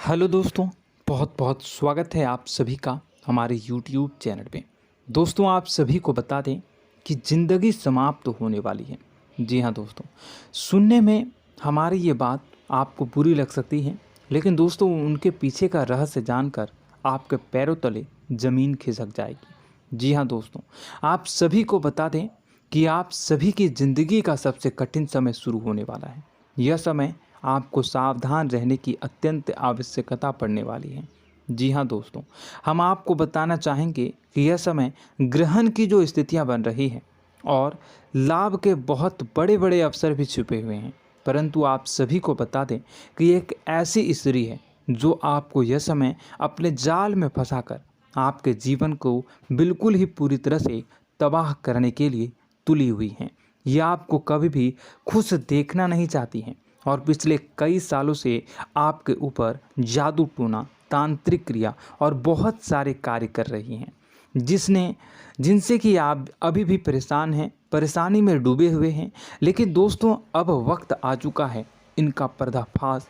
Hello दोस्तों, बहुत बहुत स्वागत है आप सभी का हमारे YouTube चैनल पे। दोस्तों, आप सभी को बता दें कि ज़िंदगी समाप्त होने वाली है। जी हाँ दोस्तों, सुनने में हमारी ये बात आपको बुरी लग सकती है, लेकिन दोस्तों उनके पीछे का रहस्य जानकर आपके पैरों तले ज़मीन खिसक जाएगी। जी हाँ दोस्तों, आप सभी को बता दें कि आप सभी की ज़िंदगी का सबसे कठिन समय शुरू होने वाला है। यह समय आपको सावधान रहने की अत्यंत आवश्यकता पड़ने वाली है। जी हाँ दोस्तों, हम आपको बताना चाहेंगे कि यह समय ग्रहण की जो स्थितियाँ बन रही हैं और लाभ के बहुत बड़े बड़े अवसर भी छुपे हुए हैं, परंतु आप सभी को बता दें कि एक ऐसी स्त्री है जो आपको यह समय अपने जाल में फंसाकर आपके जीवन को बिल्कुल ही पूरी तरह से तबाह करने के लिए तुली हुई हैं। यह आपको कभी भी खुश देखना नहीं चाहती हैं और पिछले कई सालों से आपके ऊपर जादू टोना, तांत्रिक क्रिया और बहुत सारे कार्य कर रही हैं, जिनसे कि आप अभी भी परेशान हैं, परेशानी में डूबे हुए हैं। लेकिन दोस्तों, अब वक्त आ चुका है इनका पर्दाफाश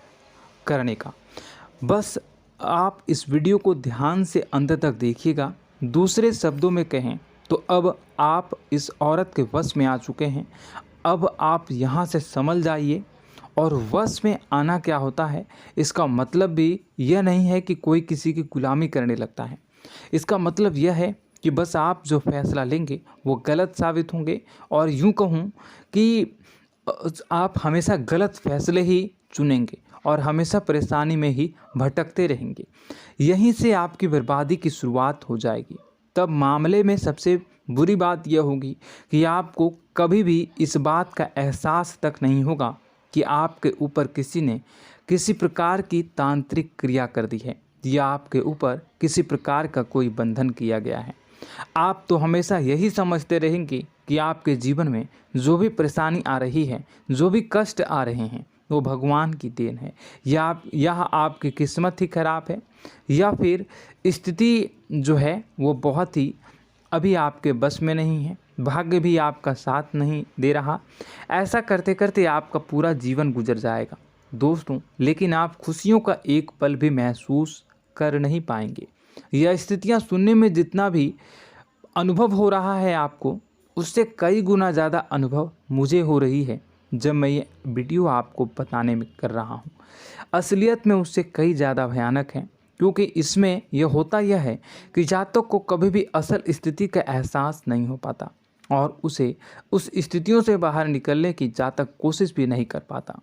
करने का। बस आप इस वीडियो को ध्यान से अंत तक देखिएगा। दूसरे शब्दों में कहें तो अब आप इस औरत के वश में आ चुके हैं। अब आप यहाँ से संभल जाइए। और वश में आना क्या होता है, इसका मतलब भी यह नहीं है कि कोई किसी की गुलामी करने लगता है। इसका मतलब यह है कि बस आप जो फैसला लेंगे वो गलत साबित होंगे, और यूँ कहूँ कि आप हमेशा गलत फैसले ही चुनेंगे और हमेशा परेशानी में ही भटकते रहेंगे। यहीं से आपकी बर्बादी की शुरुआत हो जाएगी। तब मामले में सबसे बुरी बात यह होगी कि आपको कभी भी इस बात का एहसास तक नहीं होगा कि आपके ऊपर किसी ने किसी प्रकार की तांत्रिक क्रिया कर दी है या आपके ऊपर किसी प्रकार का कोई बंधन किया गया है। आप तो हमेशा यही समझते रहेंगे कि आपके जीवन में जो भी परेशानी आ रही है, जो भी कष्ट आ रहे हैं, वो भगवान की देन है, या आपकी किस्मत ही खराब है, या फिर स्थिति जो है वो बहुत ही अभी आपके बस में नहीं है, भाग्य भी आपका साथ नहीं दे रहा। ऐसा करते करते आपका पूरा जीवन गुजर जाएगा दोस्तों, लेकिन आप खुशियों का एक पल भी महसूस कर नहीं पाएंगे। यह स्थितियां सुनने में जितना भी अनुभव हो रहा है आपको, उससे कई गुना ज़्यादा अनुभव मुझे हो रही है जब मैं ये वीडियो आपको बताने में कर रहा हूँ। असलियत में उससे कई ज़्यादा भयानक है, क्योंकि इसमें यह होता यह है कि जातक को कभी भी असल स्थिति का एहसास नहीं हो पाता और उसे उस स्थितियों से बाहर निकलने की जातक कोशिश भी नहीं कर पाता।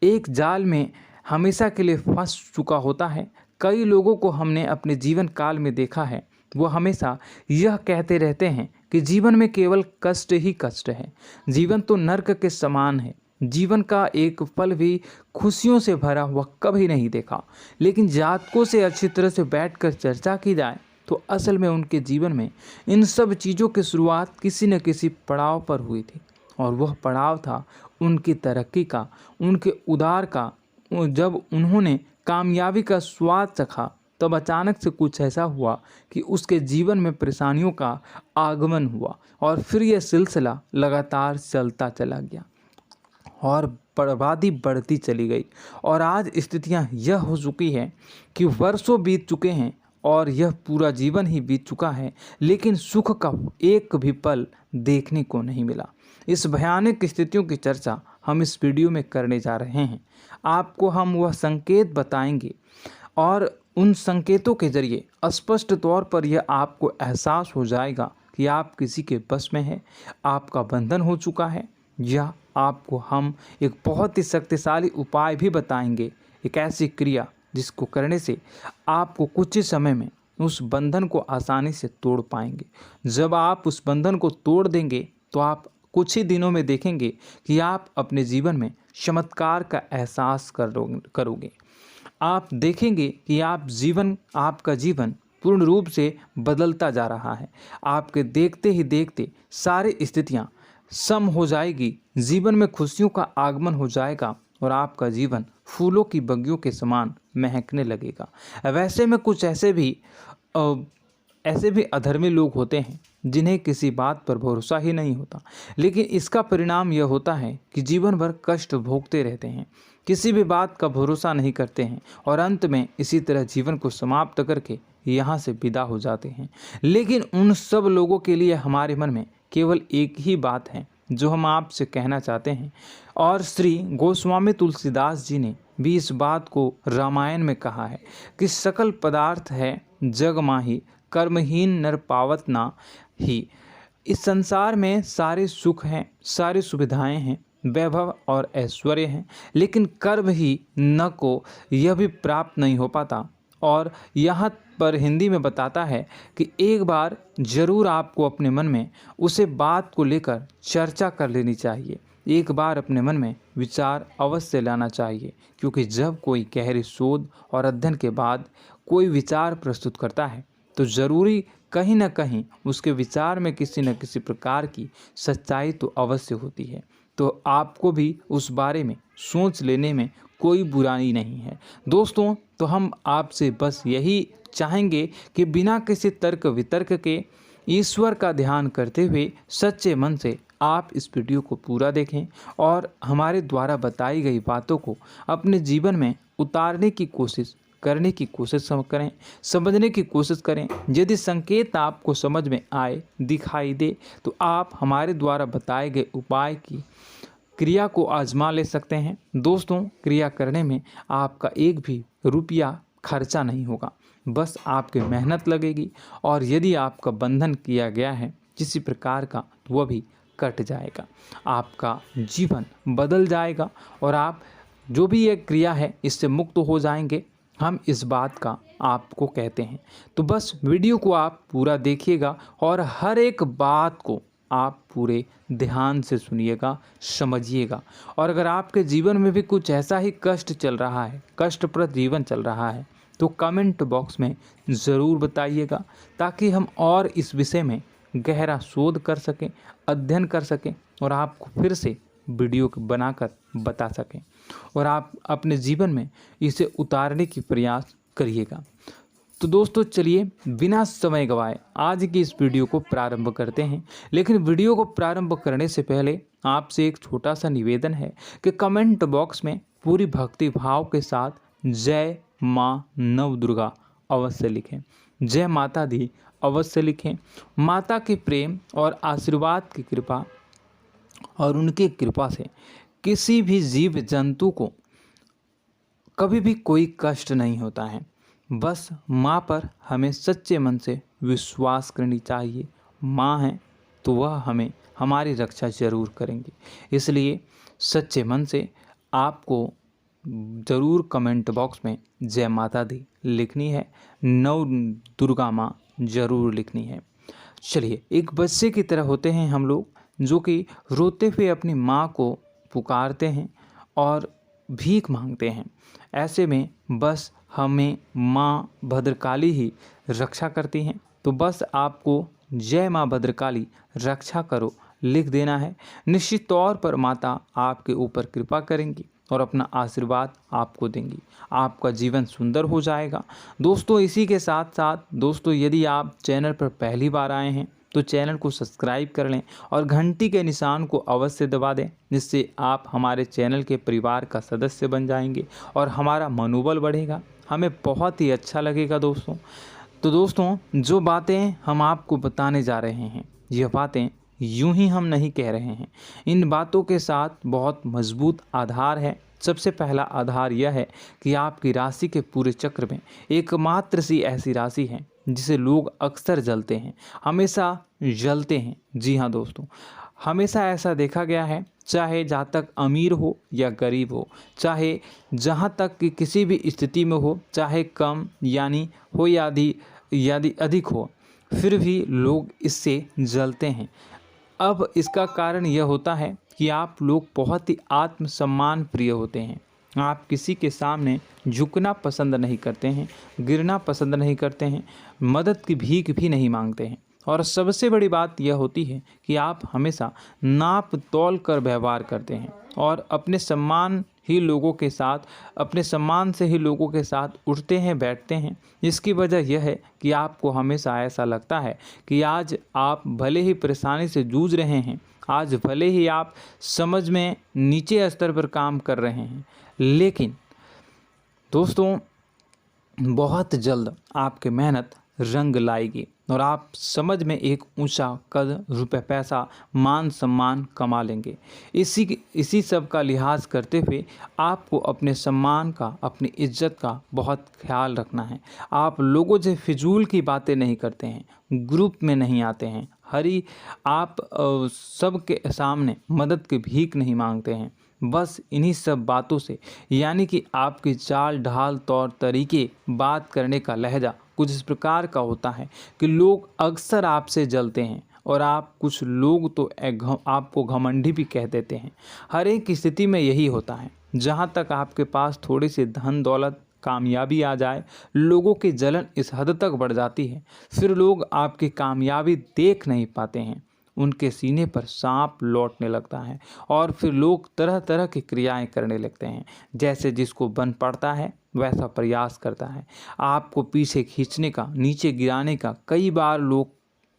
एक जाल में हमेशा के लिए फंस चुका होता है। कई लोगों को हमने अपने जीवन काल में देखा है, वो हमेशा यह कहते रहते हैं कि जीवन में केवल कष्ट ही कष्ट है, जीवन तो नर्क के समान है, जीवन का एक पल भी खुशियों से भरा हुआ कभी नहीं देखा। लेकिन जातकों से अच्छी तरह से बैठकर चर्चा की जाए तो असल में उनके जीवन में इन सब चीज़ों की शुरुआत किसी न किसी पड़ाव पर हुई थी, और वह पड़ाव था उनकी तरक्की का, उनके उदार का। जब उन्होंने कामयाबी का स्वाद चखा, तब अचानक से कुछ ऐसा हुआ कि उसके जीवन में परेशानियों का आगमन हुआ, और फिर यह सिलसिला लगातार चलता चला गया और बर्बादी बढ़ती चली गई। और आज स्थितियां यह हो चुकी है कि वर्षों बीत चुके हैं और यह पूरा जीवन ही बीत चुका है, लेकिन सुख का एक भी पल देखने को नहीं मिला। इस भयानक स्थितियों की चर्चा हम इस वीडियो में करने जा रहे हैं। आपको हम वह संकेत बताएंगे और उन संकेतों के जरिए स्पष्ट तौर पर यह आपको एहसास हो जाएगा कि आप किसी के बस में हैं, आपका बंधन हो चुका है, या आपको हम एक बहुत ही शक्तिशाली उपाय भी बताएंगे, एक ऐसी क्रिया जिसको करने से आपको कुछ ही समय में उस बंधन को आसानी से तोड़ पाएंगे। जब आप उस बंधन को तोड़ देंगे तो आप कुछ ही दिनों में देखेंगे कि आप अपने जीवन में चमत्कार का एहसास करोगे। आप देखेंगे कि आपका जीवन पूर्ण रूप से बदलता जा रहा है। आपके देखते ही देखते सारी स्थितियाँ सम हो जाएगी, जीवन में खुशियों का आगमन हो जाएगा और आपका जीवन फूलों की बगियों के समान महकने लगेगा। वैसे में कुछ ऐसे भी अधर्मी लोग होते हैं जिन्हें किसी बात पर भरोसा ही नहीं होता, लेकिन इसका परिणाम यह होता है कि जीवन भर कष्ट भोगते रहते हैं, किसी भी बात का भरोसा नहीं करते हैं और अंत में इसी तरह जीवन को समाप्त करके यहाँ से विदा हो जाते हैं। लेकिन उन सब लोगों के लिए हमारे मन में केवल एक ही बात है जो हम आपसे कहना चाहते हैं, और श्री गोस्वामी तुलसीदास जी ने भी इस बात को रामायण में कहा है कि सकल पदार्थ है जग माही, कर्महीन नर पावत ना ही। इस संसार में सारे सुख हैं, सारी सुविधाएं हैं, वैभव और ऐश्वर्य हैं, लेकिन कर्म ही न को यह भी प्राप्त नहीं हो पाता। और यहाँ पर हिंदी में बताता है कि एक बार जरूर आपको अपने मन में उसे बात को लेकर चर्चा कर लेनी चाहिए, एक बार अपने मन में विचार अवश्य लाना चाहिए, क्योंकि जब कोई गहरी शोध और अध्ययन के बाद कोई विचार प्रस्तुत करता है तो ज़रूरी कहीं न कहीं उसके विचार में किसी न किसी प्रकार की सच्चाई तो अवश्य होती है। तो आपको भी उस बारे में सोच लेने में कोई बुराई नहीं है। दोस्तों, तो हम आपसे बस यही चाहेंगे कि बिना किसी तर्क वितर्क के ईश्वर का ध्यान करते हुए सच्चे मन से आप इस वीडियो को पूरा देखें और हमारे द्वारा बताई गई बातों को अपने जीवन में उतारने की कोशिश करने की कोशिश करें, समझने की कोशिश करें। यदि संकेत आपको समझ में आए, दिखाई दे, तो आप हमारे द्वारा बताए गए उपाय की क्रिया को आजमा ले सकते हैं। दोस्तों, क्रिया करने में आपका एक भी रुपया खर्चा नहीं होगा, बस आपकी मेहनत लगेगी, और यदि आपका बंधन किया गया है किसी प्रकार का तो वह भी कट जाएगा, आपका जीवन बदल जाएगा और आप जो भी ये क्रिया है इससे मुक्त हो जाएंगे। हम इस बात का आपको कहते हैं। तो बस वीडियो को आप पूरा देखिएगा और हर एक बात को आप पूरे ध्यान से सुनिएगा, समझिएगा। और अगर आपके जीवन में भी कुछ ऐसा ही कष्ट चल रहा है, कष्टप्रद जीवन चल रहा है, तो कमेंट बॉक्स में ज़रूर बताइएगा, ताकि हम और इस विषय में गहरा शोध कर सकें, अध्ययन कर सकें और आपको फिर से वीडियो बनाकर बता सकें और आप अपने जीवन में इसे उतारने की प्रयास करिएगा। तो दोस्तों, चलिए बिना समय गवाए आज की इस वीडियो को प्रारंभ करते हैं। लेकिन वीडियो को प्रारंभ करने से पहले आपसे एक छोटा सा निवेदन है कि कमेंट बॉक्स में पूरी भक्ति भाव के साथ जय माँ नव दुर्गा अवश्य लिखें, जय माता दी अवश्य लिखें। माता के प्रेम और आशीर्वाद की कृपा और उनकी कृपा से किसी भी जीव जंतु को कभी भी कोई कष्ट नहीं होता है। बस माँ पर हमें सच्चे मन से विश्वास करनी चाहिए। माँ है तो वह हमें हमारी रक्षा जरूर करेंगी, इसलिए सच्चे मन से आपको ज़रूर कमेंट बॉक्स में जय माता दी लिखनी है, नव दुर्गा माँ जरूर लिखनी है। चलिए, एक बच्चे की तरह होते हैं हम लोग, जो कि रोते हुए अपनी माँ को पुकारते हैं और भीख मांगते हैं। ऐसे में बस हमें माँ भद्रकाली ही रक्षा करती हैं। तो बस आपको जय माँ भद्रकाली रक्षा करो लिख देना है। निश्चित तौर पर माता आपके ऊपर कृपा करेंगी और अपना आशीर्वाद आपको देंगी, आपका जीवन सुंदर हो जाएगा। दोस्तों, इसी के साथ साथ दोस्तों, यदि आप चैनल पर पहली बार आए हैं तो चैनल को सब्सक्राइब कर लें और घंटी के निशान को अवश्य दबा दें, जिससे आप हमारे चैनल के परिवार का सदस्य बन जाएंगे और हमारा मनोबल बढ़ेगा, हमें बहुत ही अच्छा लगेगा दोस्तों। तो दोस्तों, जो बातें हम आपको बताने जा रहे हैं, यह बातें यूं ही हम नहीं कह रहे हैं, इन बातों के साथ बहुत मजबूत आधार है। सबसे पहला आधार यह है कि आपकी राशि के पूरे चक्र में एकमात्र सी ऐसी राशि है जिसे लोग अक्सर जलते हैं, हमेशा जलते हैं। जी हाँ दोस्तों, हमेशा ऐसा देखा गया है, चाहे जहाँ तक अमीर हो या गरीब हो, चाहे जहाँ तक कि किसी भी स्थिति में हो, चाहे कम यानी हो या अधिक हो, फिर भी लोग इससे जलते हैं। अब इसका कारण यह होता है कि आप लोग बहुत ही आत्मसम्मान प्रिय होते हैं। आप किसी के सामने झुकना पसंद नहीं करते हैं, गिरना पसंद नहीं करते हैं, मदद की भीख भी नहीं मांगते हैं। और सबसे बड़ी बात यह होती है कि आप हमेशा नाप तोल कर व्यवहार करते हैं और अपने सम्मान ही लोगों के साथ, अपने सम्मान से ही लोगों के साथ उठते हैं, बैठते हैं। इसकी वजह यह है कि आपको हमेशा ऐसा लगता है कि आज आप भले ही परेशानी से जूझ रहे हैं, आज भले ही आप समझ में नीचे स्तर पर काम कर रहे हैं, लेकिन दोस्तों बहुत जल्द आपकी मेहनत रंग लाएगी और आप समझ में एक ऊंचा कद, रुपए, पैसा, मान सम्मान कमा लेंगे। इसी सब का लिहाज करते हुए आपको अपने सम्मान का, अपनी इज्जत का बहुत ख्याल रखना है। आप लोगों से फिजूल की बातें नहीं करते हैं, ग्रुप में नहीं आते हैं, आप सबके सामने मदद की भीख नहीं मांगते हैं। बस इन्हीं सब बातों से, यानी कि आपकी चाल ढाल, तौर तरीके, बात करने का लहजा कुछ इस प्रकार का होता है कि लोग अक्सर आपसे जलते हैं और कुछ लोग तो आपको घमंडी भी कह देते हैं। हर एक स्थिति में यही होता है। जहाँ तक आपके पास थोड़ी सी धन दौलत, कामयाबी आ जाए, लोगों की जलन इस हद तक बढ़ जाती है, फिर लोग आपकी कामयाबी देख नहीं पाते हैं, उनके सीने पर सांप लौटने लगता है और फिर लोग तरह तरह की क्रियाएं करने लगते हैं। जैसे जिसको बन पड़ता है वैसा प्रयास करता है। आपको पीछे खींचने का, नीचे गिराने का कई बार लोग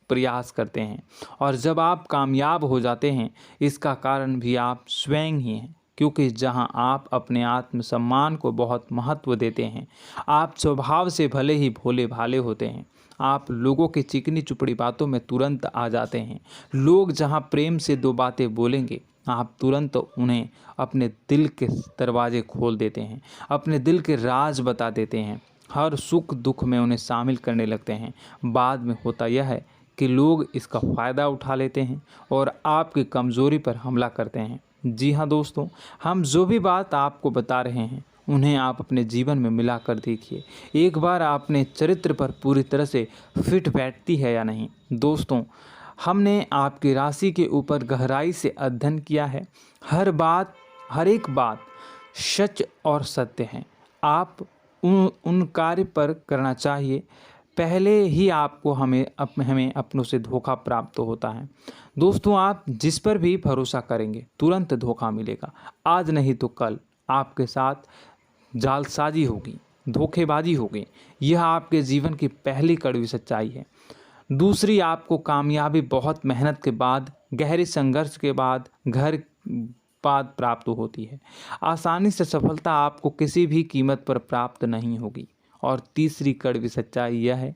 प्रयास करते हैं और जब आप कामयाब हो जाते हैं, इसका कारण भी आप स्वयं ही हैं। क्योंकि जहां आप अपने आत्मसम्मान को बहुत महत्व देते हैं, आप स्वभाव से भले ही भोले भाले होते हैं, आप लोगों की चिकनी चुपड़ी बातों में तुरंत आ जाते हैं। लोग जहां प्रेम से दो बातें बोलेंगे, आप तुरंत उन्हें अपने दिल के दरवाजे खोल देते हैं, अपने दिल के राज बता देते हैं, हर सुख दुख में उन्हें शामिल करने लगते हैं। बाद में होता यह है कि लोग इसका फ़ायदा उठा लेते हैं और आपकी कमज़ोरी पर हमला करते हैं। जी हाँ दोस्तों, हम जो भी बात आपको बता रहे हैं उन्हें आप अपने जीवन में मिलाकर देखिए। एक बार आपने चरित्र पर पूरी तरह से फिट बैठती है या नहीं। दोस्तों, हमने आपकी राशि के ऊपर गहराई से अध्ययन किया है। हर एक बात सच और सत्य है। आप उन कार्य पर करना चाहिए, पहले ही आपको हमें अपनों से धोखा प्राप्त होता है। दोस्तों, आप जिस पर भी भरोसा करेंगे तुरंत धोखा मिलेगा। आज नहीं तो कल आपके साथ जालसाजी होगी, धोखेबाजी होगी। यह आपके जीवन की पहली कड़वी सच्चाई है। दूसरी, आपको कामयाबी बहुत मेहनत के बाद, गहरे संघर्ष के बाद प्राप्त होती है। आसानी से सफलता आपको किसी भी कीमत पर प्राप्त नहीं होगी। और तीसरी कड़वी सच्चाई यह है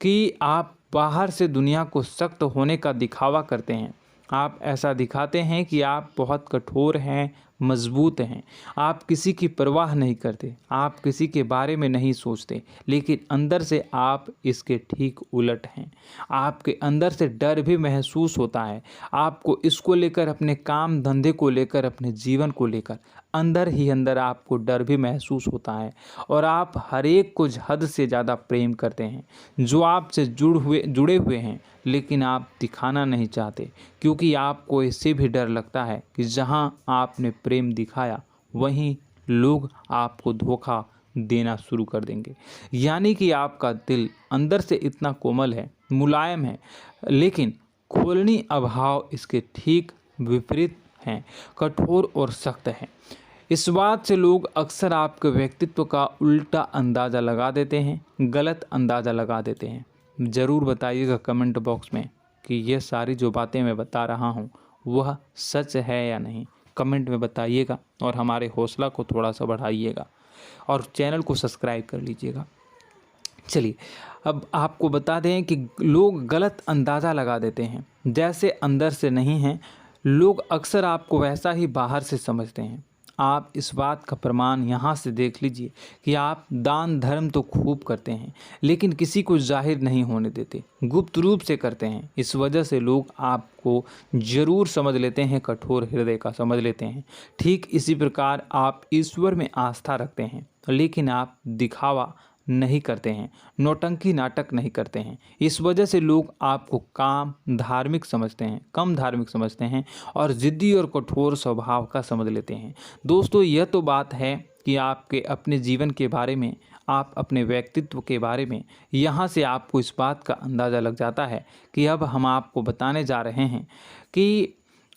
कि आप बाहर से दुनिया को सख्त होने का दिखावा करते हैं। आप ऐसा दिखाते हैं कि आप बहुत कठोर हैं, मजबूत हैं, आप किसी की परवाह नहीं करते, आप किसी के बारे में नहीं सोचते, लेकिन अंदर से आप इसके ठीक उलट हैं। आपके अंदर से डर भी महसूस होता है। आपको इसको लेकर, अपने काम धंधे को लेकर, अपने जीवन को लेकर अंदर ही अंदर आपको डर भी महसूस होता है और आप हर एक को हद से ज़्यादा प्रेम करते हैं, जो आपसे जुड़े हुए हैं, लेकिन आप दिखाना नहीं चाहते, क्योंकि आपको इससे भी डर लगता है कि जहां आपने प्रेम दिखाया वहीं लोग आपको धोखा देना शुरू कर देंगे। यानी कि आपका दिल अंदर से इतना कोमल है, मुलायम है, लेकिन खोलनी अभाव इसके ठीक विपरीत हैं, कठोर और सख्त है। इस बात से लोग अक्सर आपके व्यक्तित्व का उल्टा अंदाज़ा लगा देते हैं, गलत अंदाज़ा लगा देते हैं। ज़रूर बताइएगा कमेंट बॉक्स में कि ये सारी जो बातें मैं बता रहा हूँ वह सच है या नहीं। कमेंट में बताइएगा और हमारे हौसला को थोड़ा सा बढ़ाइएगा और चैनल को सब्सक्राइब कर लीजिएगा। चलिए, अब आपको बता दें कि लोग गलत अंदाज़ा लगा देते हैं। जैसे अंदर से नहीं हैं, लोग अक्सर आपको वैसा ही बाहर से समझते हैं। आप इस बात का प्रमाण यहाँ से देख लीजिए कि आप दान धर्म तो खूब करते हैं, लेकिन किसी को जाहिर नहीं होने देते, गुप्त रूप से करते हैं। इस वजह से लोग आपको ज़रूर समझ लेते हैं, कठोर हृदय का समझ लेते हैं। ठीक इसी प्रकार आप ईश्वर में आस्था रखते हैं, लेकिन आप दिखावा नहीं करते हैं, नौटंकी नाटक नहीं करते हैं। इस वजह से लोग आपको कम धार्मिक समझते हैं और ज़िद्दी और कठोर स्वभाव का समझ लेते हैं। दोस्तों, यह तो बात है कि आपके अपने जीवन के बारे में, आप अपने व्यक्तित्व के बारे में, यहाँ से आपको इस बात का अंदाज़ा लग जाता है कि अब हम आपको बताने जा रहे हैं कि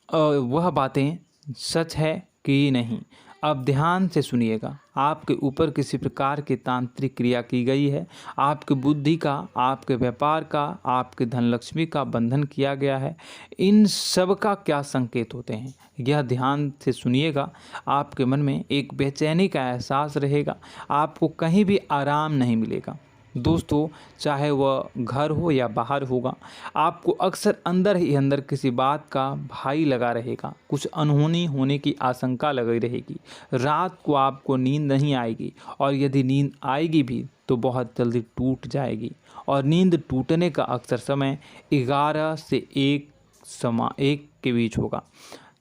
वह बातें सच है कि नहीं। अब ध्यान से सुनिएगा। आपके ऊपर किसी प्रकार की तांत्रिक क्रिया की गई है, आपकी बुद्धि का, आपके व्यापार का, आपके धन लक्ष्मी का बंधन किया गया है। इन सब का क्या संकेत होते हैं, यह ध्यान से सुनिएगा। आपके मन में एक बेचैनी का एहसास रहेगा, आपको कहीं भी आराम नहीं मिलेगा। दोस्तों, चाहे वह घर हो या बाहर होगा, आपको अक्सर अंदर ही अंदर किसी बात का भय लगा रहेगा, कुछ अनहोनी होने की आशंका लगी रहेगी। रात को आपको नींद नहीं आएगी, और यदि नींद आएगी भी तो बहुत जल्दी टूट जाएगी। और नींद टूटने का अक्सर समय 11 से 1 के बीच होगा।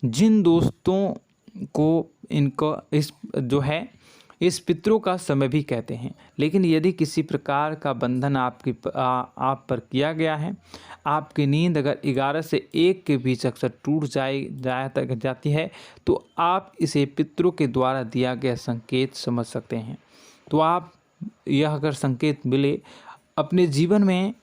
जिन दोस्तों को इनको इस पितरों का समय भी कहते हैं। लेकिन यदि किसी प्रकार का बंधन आप पर किया गया है, आपकी नींद अगर 11 से 1 के बीच अक्सर टूट जाती है, तो आप इसे पितरों के द्वारा दिया गया संकेत समझ सकते हैं। तो आप यह अगर संकेत मिले अपने जीवन में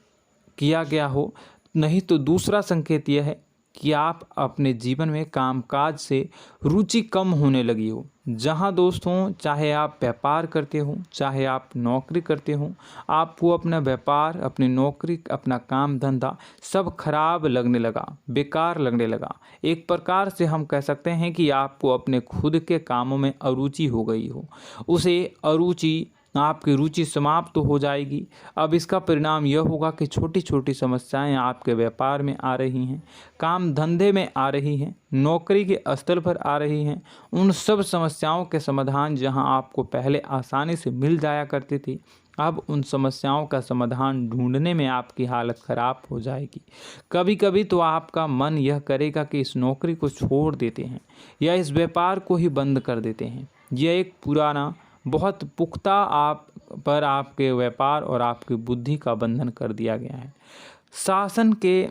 किया गया हो, नहीं तो दूसरा संकेत यह है कि आप अपने जीवन में कामकाज से रुचि कम होने लगी हो। जहां दोस्तों, चाहे आप व्यापार करते हो, चाहे आप नौकरी करते हो, आपको अपना व्यापार, अपनी नौकरी, अपना काम धंधा सब खराब लगने लगा, बेकार लगने लगा। एक प्रकार से हम कह सकते हैं कि आपको अपने खुद के कामों में अरुचि हो गई हो। उसे अरुचि, आपकी रुचि समाप्त तो हो जाएगी। अब इसका परिणाम यह होगा कि छोटी छोटी समस्याएं आपके व्यापार में आ रही हैं, काम धंधे में आ रही हैं, नौकरी के स्थल पर आ रही हैं। उन सब समस्याओं के समाधान जहां आपको पहले आसानी से मिल जाया करती थी, अब उन समस्याओं का समाधान ढूंढने में आपकी हालत ख़राब हो जाएगी। कभी कभी तो आपका मन यह करेगा कि इस नौकरी को छोड़ देते हैं या इस व्यापार को ही बंद कर देते हैं। यह एक पुराना, बहुत पुख्ता आप पर आपके व्यापार और आपकी बुद्धि का बंधन कर दिया गया है। शासन के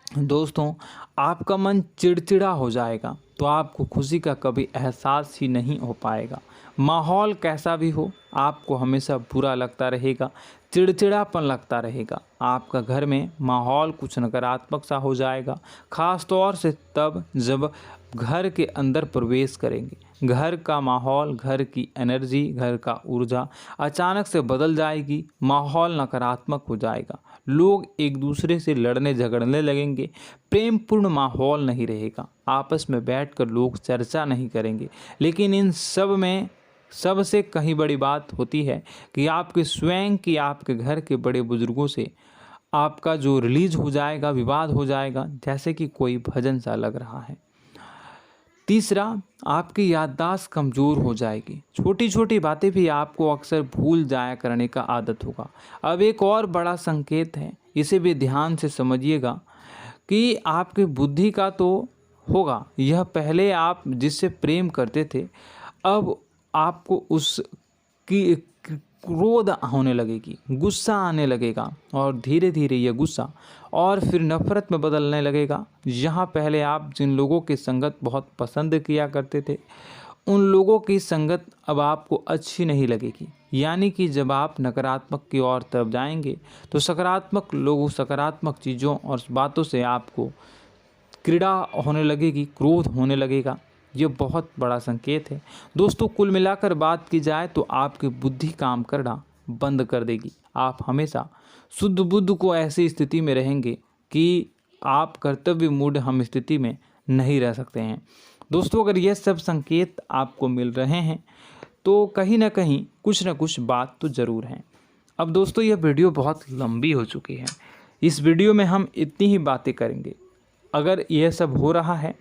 दोस्तों, आपका मन चिड़चिड़ा हो जाएगा, तो आपको खुशी का कभी एहसास ही नहीं हो पाएगा। माहौल कैसा भी हो, आपको हमेशा बुरा लगता रहेगा, चिड़चिड़ापन लगता रहेगा। आपका घर में माहौल कुछ नकारात्मक सा हो जाएगा, ख़ास तौर से तब जब घर के अंदर प्रवेश करेंगे। घर का माहौल, घर की एनर्जी, घर का ऊर्जा अचानक से बदल जाएगी, माहौल नकारात्मक हो जाएगा। लोग एक दूसरे से लड़ने झगड़ने लगेंगे, प्रेमपूर्ण माहौल नहीं रहेगा, आपस में बैठकर लोग चर्चा नहीं करेंगे। लेकिन इन सब में सबसे कहीं बड़ी बात होती है कि आपके स्वयं की, आपके घर के बड़े बुजुर्गों से आपका जो रिलीज हो जाएगा, विवाद हो जाएगा, जैसे कि कोई भजन सा लग रहा है। तीसरा, आपकी याददाश्त कमज़ोर हो जाएगी, छोटी छोटी बातें भी आपको अक्सर भूल जाया करने का आदत होगा। अब एक और बड़ा संकेत है, इसे भी ध्यान से समझिएगा कि आपकी बुद्धि का तो होगा, यह पहले आप जिससे प्रेम करते थे, अब आपको उसकी क्रोध होने लगेगी, गुस्सा आने लगेगा, और धीरे धीरे यह गुस्सा और फिर नफरत में बदलने लगेगा। यहाँ पहले आप जिन लोगों की संगत बहुत पसंद किया करते थे, उन लोगों की संगत अब आपको अच्छी नहीं लगेगी। यानी कि जब आप नकारात्मक की ओर तरफ जाएंगे, तो सकारात्मक लोगों, सकारात्मक चीज़ों और बातों से आपको क्रीड़ा होने लगेगी, क्रोध होने लगेगा। ये बहुत बड़ा संकेत है दोस्तों। कुल मिलाकर बात की जाए तो आपकी बुद्धि काम करना बंद कर देगी। आप हमेशा शुद्ध बुद्ध को ऐसी स्थिति में रहेंगे कि आप कर्तव्य मूढ़ हम स्थिति में नहीं रह सकते हैं। दोस्तों, अगर ये सब संकेत आपको मिल रहे हैं तो कहीं ना कहीं कुछ ना कुछ बात तो ज़रूर है। अब दोस्तों, यह वीडियो बहुत लंबी हो चुकी है, इस वीडियो में हम इतनी ही बातें करेंगे। अगर यह सब हो रहा है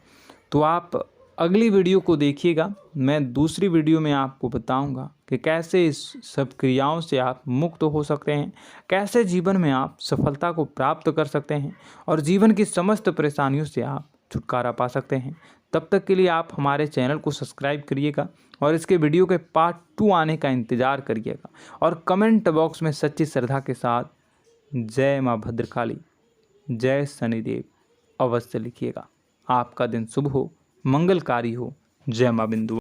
तो आप अगली वीडियो को देखिएगा। मैं दूसरी वीडियो में आपको बताऊंगा कि कैसे इस सब क्रियाओं से आप मुक्त हो सकते हैं, कैसे जीवन में आप सफलता को प्राप्त कर सकते हैं और जीवन की समस्त परेशानियों से आप छुटकारा पा सकते हैं। तब तक के लिए आप हमारे चैनल को सब्सक्राइब करिएगा और इसके वीडियो के पार्ट 2 आने का इंतज़ार करिएगा। और कमेंट बॉक्स में सच्ची श्रद्धा के साथ जय माँ भद्रकाली, जय शनिदेव अवश्य लिखिएगा। आपका दिन शुभ हो, मंगलकारी हो। जय माँ बिंदु।